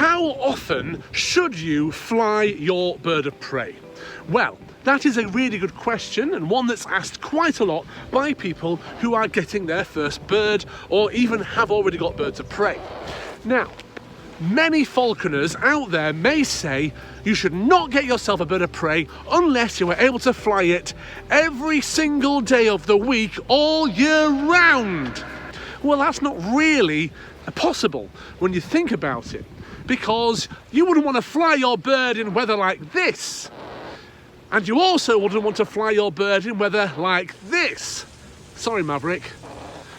How often should you fly your bird of prey? Well, that is a really good question, and one that's asked quite a lot by people who are getting their first bird or even have already got birds of prey. Now, many falconers out there may say you should not get yourself a bird of prey unless you are able to fly it every single day of the week all year round. Well, that's not really possible when you think about it, because you wouldn't want to fly your bird in weather like this, and you also wouldn't want to fly your bird in weather like this. Sorry, Maverick.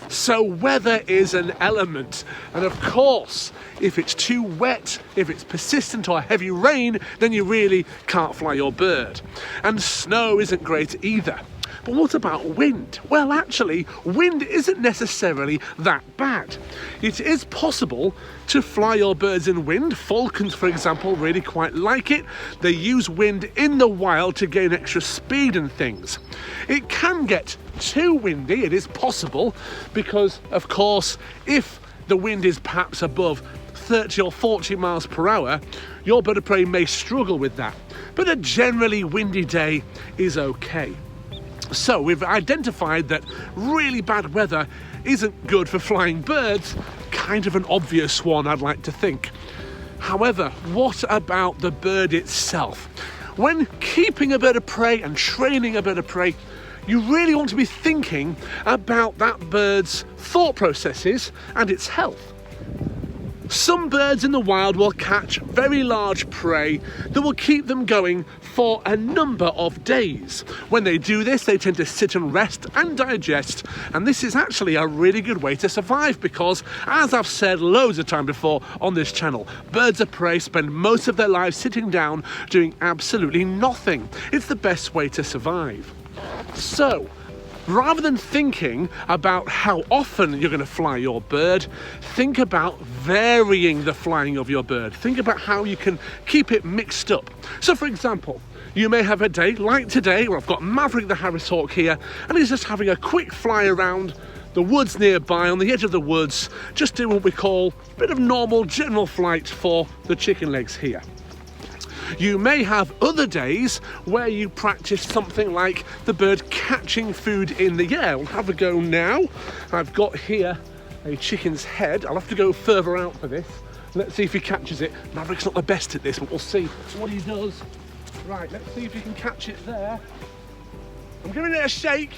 So weather is an element, and of course, if it's too wet, if it's persistent or heavy rain, then you really can't fly your bird. And snow isn't great either. But what about wind? Well, actually, wind isn't necessarily that bad. It is possible to fly your birds in wind. Falcons, for example, really quite like it. They use wind in the wild to gain extra speed and things. It can get too windy, it is possible, because, of course, if the wind is perhaps above 30 or 40 miles per hour, your bird of prey may struggle with that. But a generally windy day is okay. So we've identified that really bad weather isn't good for flying birds, kind of an obvious one, I'd like to think. However, what about the bird itself? When keeping a bird of prey and training a bird of prey, you really want to be thinking about that bird's thought processes and its health. Some birds in the wild will catch very large prey that will keep them going for a number of days. When they do this, they tend to sit and rest and digest, and this is actually a really good way to survive because, as I've said loads of time before on this channel, birds of prey spend most of their lives sitting down doing absolutely nothing. It's the best way to survive. So, rather than thinking about how often you're going to fly your bird, think about varying the flying of your bird. Think about how you can keep it mixed up. So, for example, you may have a day like today where I've got Maverick the Harris hawk here, and he's just having a quick fly around the woods nearby, on the edge of the woods, just doing what we call a bit of normal general flight for the chicken legs here. You may have other days where you practice something like the bird catching food in the air. We'll have a go now. I've got here a chicken's head. I'll have to go further out for this. Let's see if he catches it. Maverick's not the best at this, but we'll see what he does. Right, let's see if he can catch it there. I'm giving it a shake.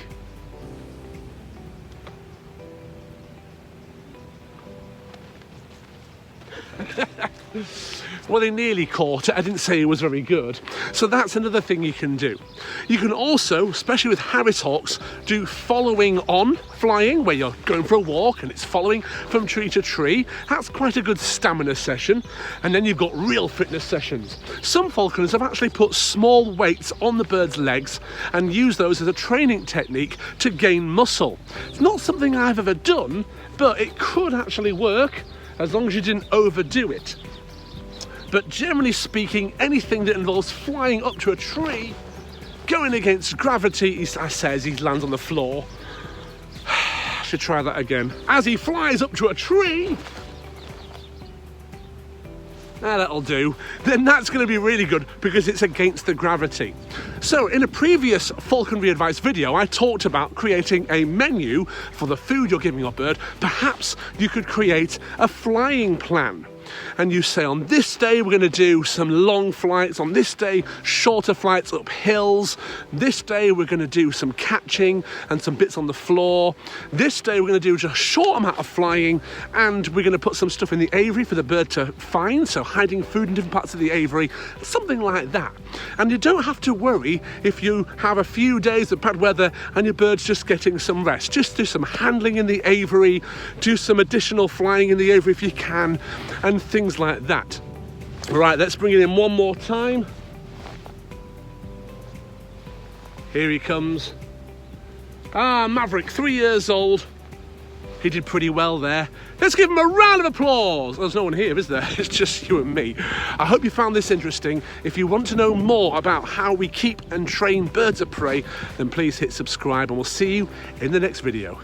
Well, he nearly caught it. I didn't say he was very good. So that's another thing you can do. You can also, especially with Harris hawks, do following on flying, where you're going for a walk and it's following from tree to tree. That's quite a good stamina session. And then you've got real fitness sessions. Some falconers have actually put small weights on the bird's legs and use those as a training technique to gain muscle. It's not something I've ever done, but it could actually work as long as you didn't overdo it. But generally speaking, anything that involves flying up to a tree, going against gravity, he says, he lands on the floor. I should try that again. As he flies up to a tree, that'll do, then that's going to be really good because it's against the gravity. So in a previous falconry advice video, I talked about creating a menu for the food you're giving your bird. Perhaps you could create a flying plan. And you say, on this day we're going to do some long flights, on this day shorter flights up hills, this day we're going to do some catching and some bits on the floor, this day we're going to do just a short amount of flying, and we're going to put some stuff in the aviary for the bird to find, so hiding food in different parts of the aviary, something like that. And you don't have to worry if you have a few days of bad weather and your bird's just getting some rest. Just do some handling in the aviary, do some additional flying in the aviary if you can, and things like that. Right, let's bring it in one more time. Here he comes. Maverick, 3 years old. He did pretty well there. Let's give him a round of applause. There's no one here, is there? It's just you and me. I hope you found this interesting. If you want to know more about how we keep and train birds of prey, then please hit subscribe, and we'll see you in the next video.